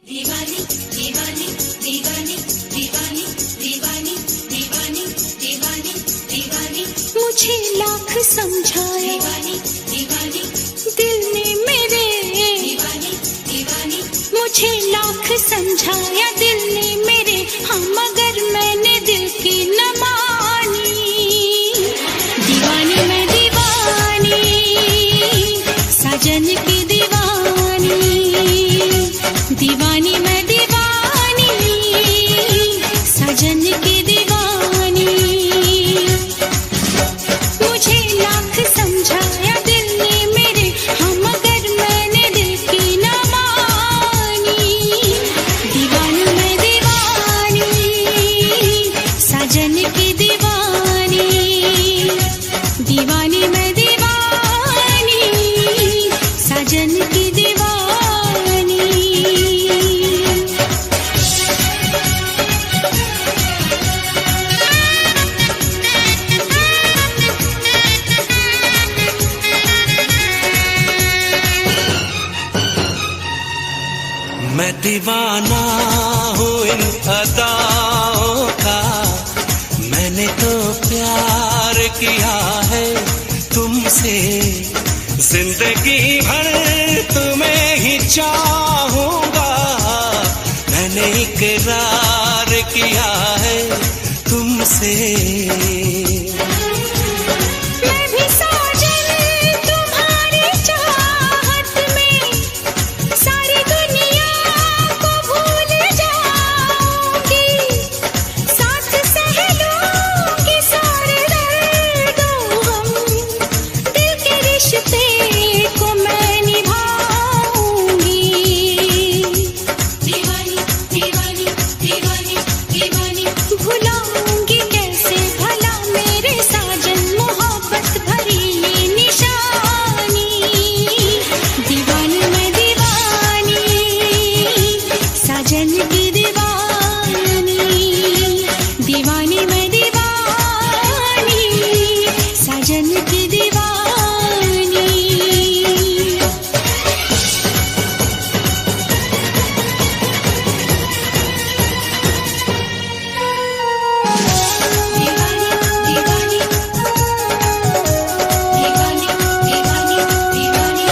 दीवानी दीवानी दीवानी दीवानी दीवानी दीवानी दीवानी दीवानी मुझे लाख समझाया दीवानी दीवानी दिल ने मेरे, दीवानी दीवानी मुझे लाख समझाया दिल ने मेरे, हाँ मगर मैंने दिल की न मानी। दीवानी मैं दीवानी, साजन की दीवानी, दीवानी मैं दीवानी, साजन की दीवानी। मुझे लाख समझाया दिल ने मेरे, हाँ मगर मैंने दिल की न मानी। दीवानी मैं दीवानी, साजन की दीवानी, दीवानी मैं दीवानी, साजन की दीवानी। मैं दीवाना हूँ इन अदाओं का, मैंने तो प्यार किया है तुमसे, जिंदगी भर तुम्हें ही चाहूंगा। मैंने इकरार किया है तुमसे। मैं भी साजन तुम्हारी चाहत में सारी दुनिया को भूल जाऊंगी, साथ सह लूंगी सारे दर्दों गम, दिल के रिश्ते को मैं निभाऊंगी। दीवानी दीवानी दीवानी दीवानी भुलाऊंगी कैसे भला मेरे साजन मोहब्बत भरी ये निशानी। दीवानी मैं दीवानी, साजन की दीवानी, दीवानी मैं दीवानी, साजन की दीवानी। दीवानी दीवानी दीवानी दीवानी दीवानी।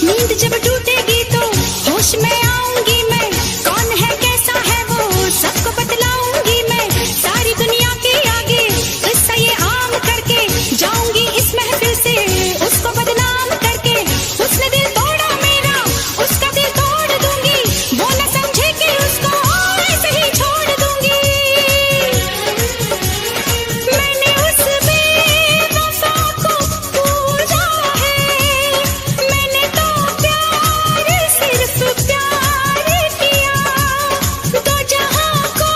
नींद जब टूटेगी तो होश में आऊंगी मैं, कौन है कैसा है वो सबको बतलाऊंगी मैं। सारी दुनिया के आगे किस्सा ये आम करके जाऊंगी इस महफिल से उसको बदनाम करके। उसने दिल तोड़ा मेरा, उसका दिल तोड़ दूंगी, वो न समझे कि उसको ऐसे ही छोड़ दूंगी। मैंने उस बेवफा को पूजा है, मैंने तो प्यार सिर्फ प्यार किया, दो जहां को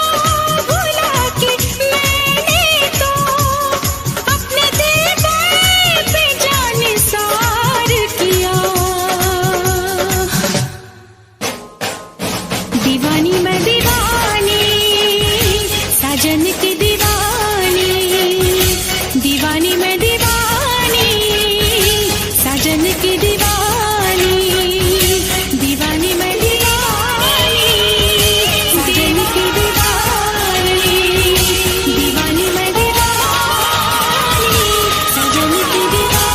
भुला के मैंने तो अपने दिल पे जानिसार किया। दीवानी मैं दीवानी, साजन की दीवानी, दीवानी मैं दीवानी, साजन की दीवानी, दीवानी मैं दीवानी, साजन की दीवानी, दीवानी मैं दीवानी, साजन की दीवानी।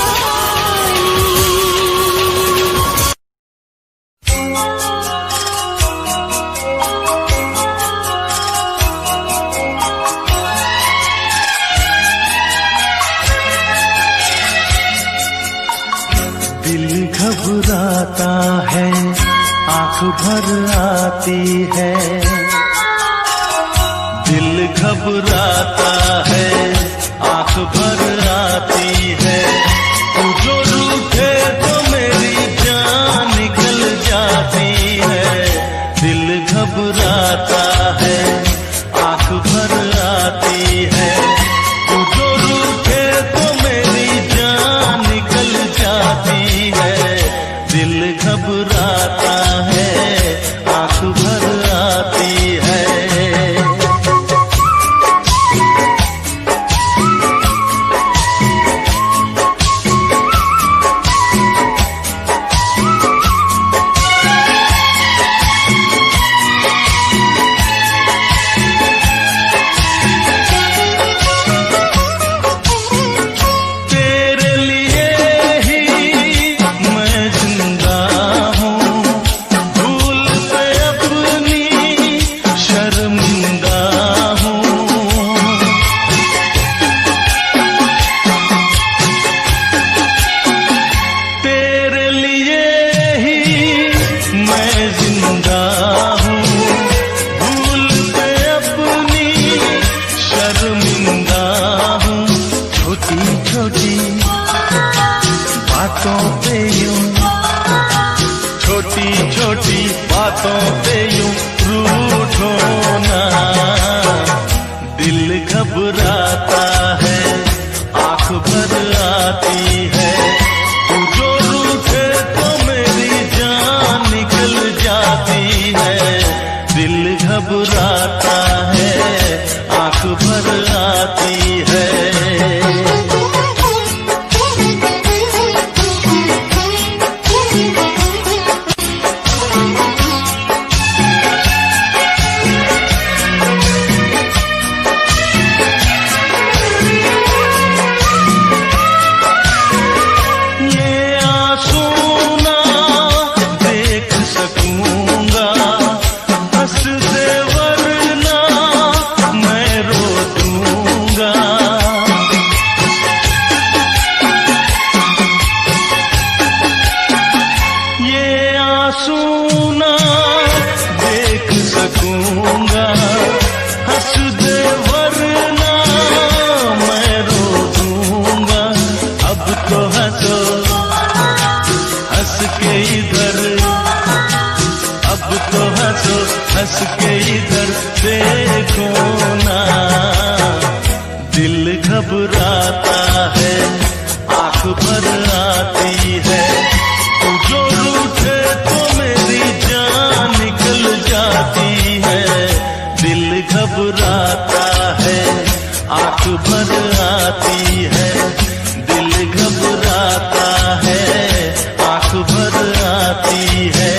दिल घबराता है, आंख भर आती है। दिल घबराता है, आंख भर आती है। तू जो रूठे तो मेरी जान निकल जाती है। दिल घबराता है, आंख भर आती है। तू जो रूठे तो मेरी जान निकल जाती है। दिल घबराता है, आंख भर आती है। पे यूं रूठो ना। दिल घबराता है, आंख भर आती है, तू जो रूठे तो मेरी जान निकल जाती है। दिल घबराता है, आंख भर आती है। सुना देख सकूंगा, हंस दे वरना मैं रो दूंगा। अब तो हंसो हंस के इधर, अब तो हंसो हंस के इधर देखो ना। दिल घबराता है, आंख भर आती है, तू जो रूठे तो मेरी जान निकल जाती है। दिल घबराता है, आंख भर आती है, दिल घबराता है, आंख भर आती है।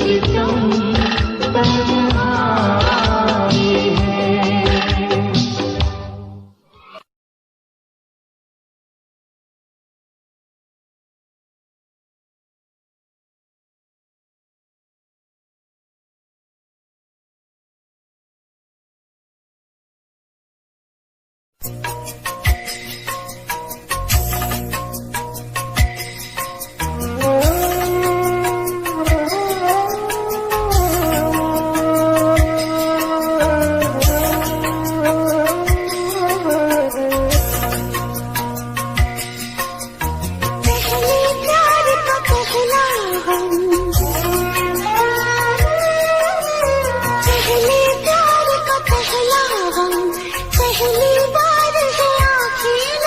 सितम पहली बार है आखिर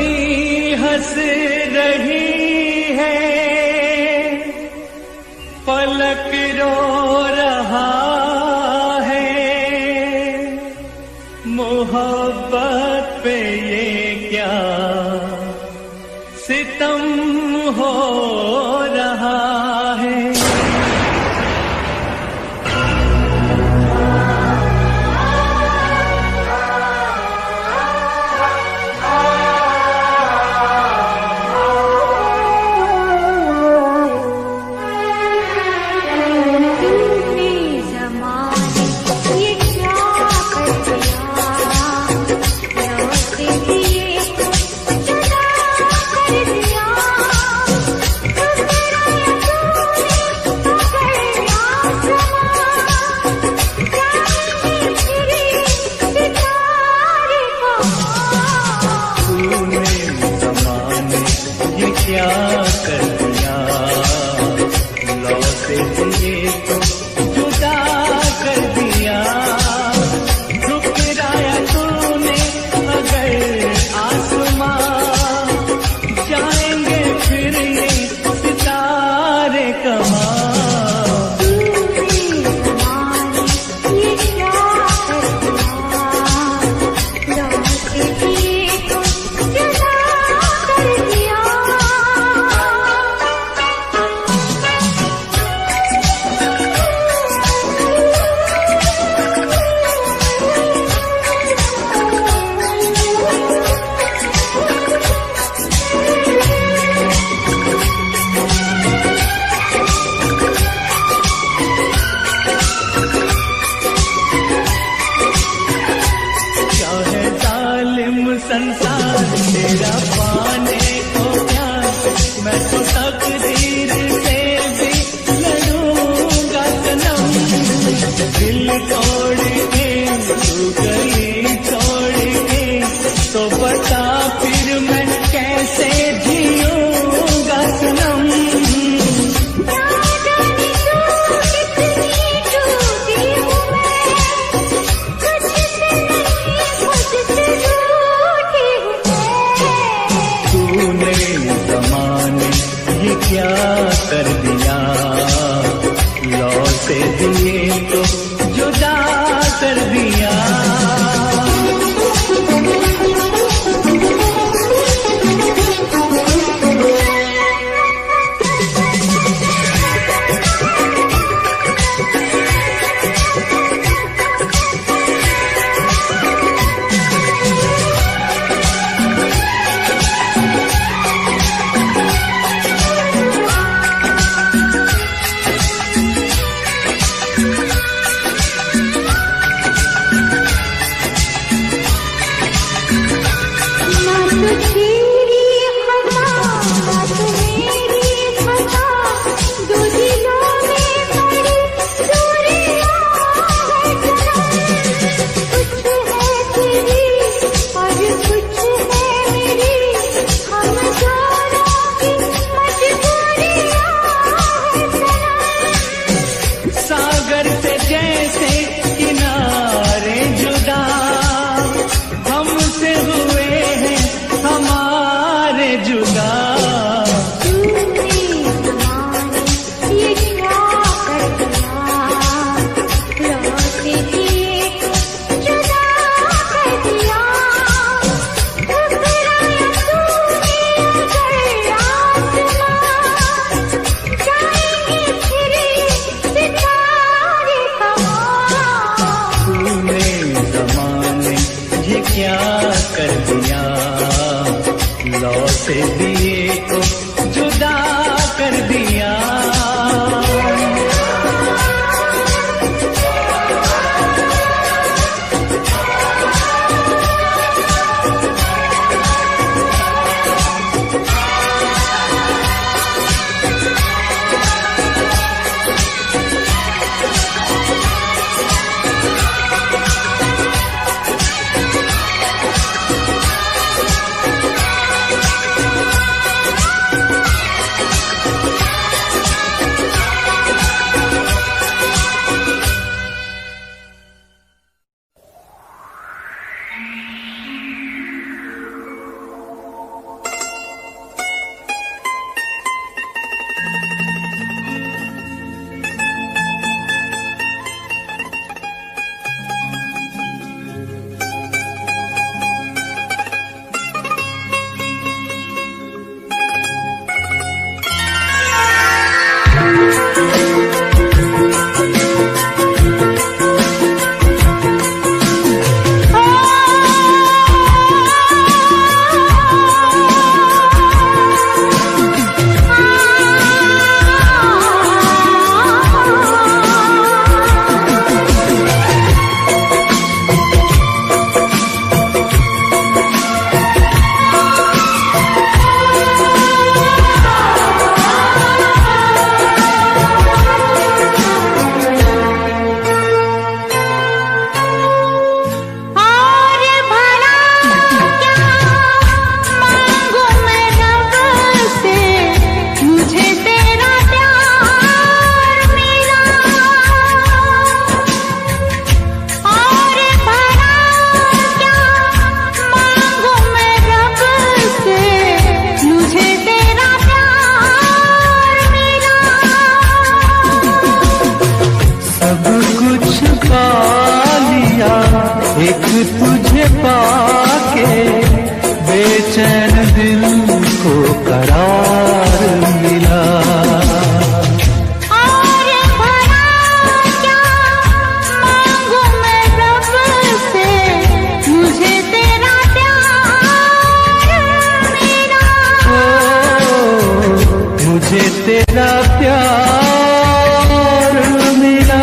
कमी हंस रही है, पलक रो रहा है, मोहब्बत पे ये क्या सितम हो रहा है। क्या कर दिया, लौटे दिए तो जुदा कर दिया, ठुकराया तूने अगर आसमां, जाएंगे फिर ये सितारे कहाँ। संसार तेरा पाने को प्यार, मैं तो तकदीर से भी लड़ूंगा सनम। दिल तोड़ के तू गई छोड़ के, तो बता फिर मैं कैसे जीऊंगा सनम। क्या कर दिया, लौटे दिए तो जुदा कर दिया। क्या कर दिया, लौटे दिए को जुदा कर दिया। तुझे पाके बेचैन दिल को करार मिला। और भला क्या मांगू मैं रब से, मुझे तेरा प्यार मिला। मुझे तेरा प्यार मिला।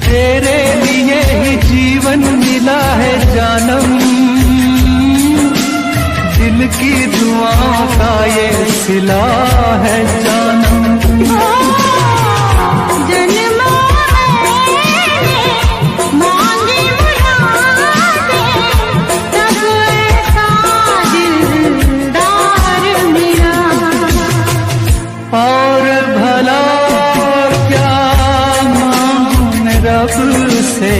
तेरे लिए ही जीवन मिला है जानम, दिल की दुआओं का ये सिला है जानम। जन्मों में मांगी मुरादें, तब ऐसा दिलदार मिला। और भला क्या मांगू मैं रब से,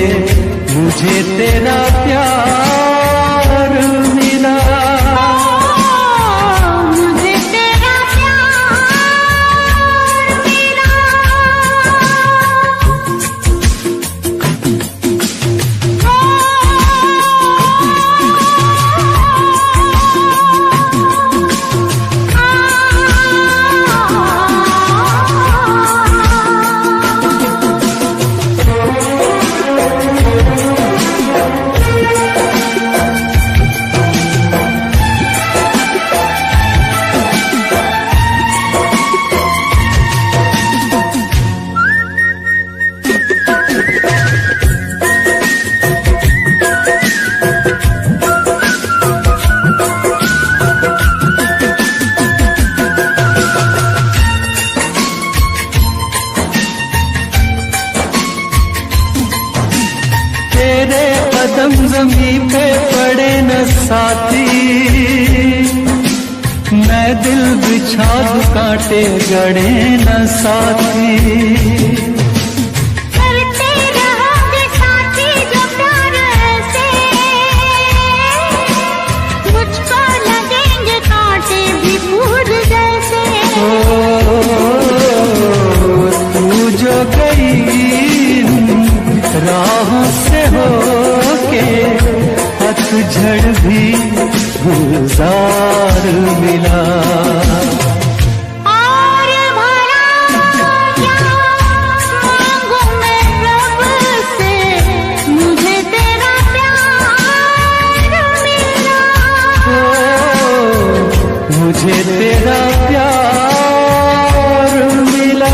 मुझे तेरा प्यार मिला। मुझे तेरा प्यार मिला। तेरे कदम ज़मीं पे पड़े न साथी, मैं दिल बिछा दूं कांटे गड़े न साथी। करते रहोगे साथी जो प्यार ऐसे, मुझको लगेंगे कांटे भी फूल जैसे। तू जो गई राहों से होके, पतझड़ भी गुलजार मिला। और भला क्या मांगू मैं रब से, मुझे तेरा प्यार मिला। मुझे तेरा प्यार मिला।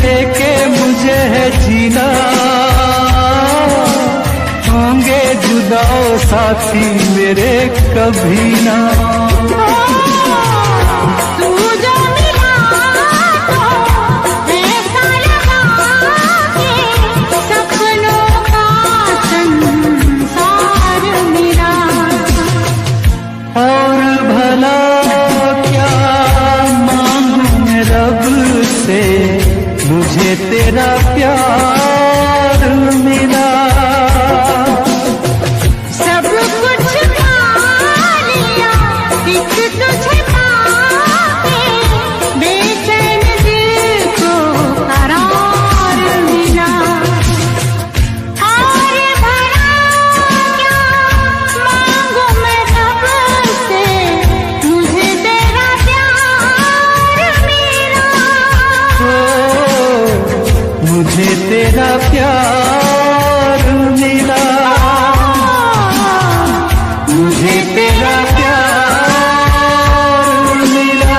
लेके मुझे है जीना, होंगे जुदा साथी मेरे कभी ना। तू जो मिला तो ऐसा लगा कि सपनों का संसार मिला। और भला क्या मांगू तेरा प्यार मिला। सब कुछ पा लिया एक तुझे पाके, बेचैन दिल को करार मिला। और भला क्या मांगू मैं रब से, मुझे तेरा प्यार मिला। मुझे तेरा प्यार मिला, मुझे तेरा प्यार मिला।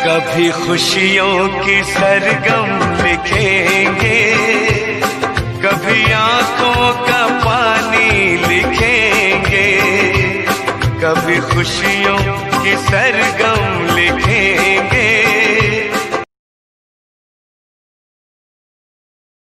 कभी खुशियों की सरगम लिखेंगे, कभी आंखों का पानी लिखेंगे। कभी खुशियों की सरगम लिखेंगे,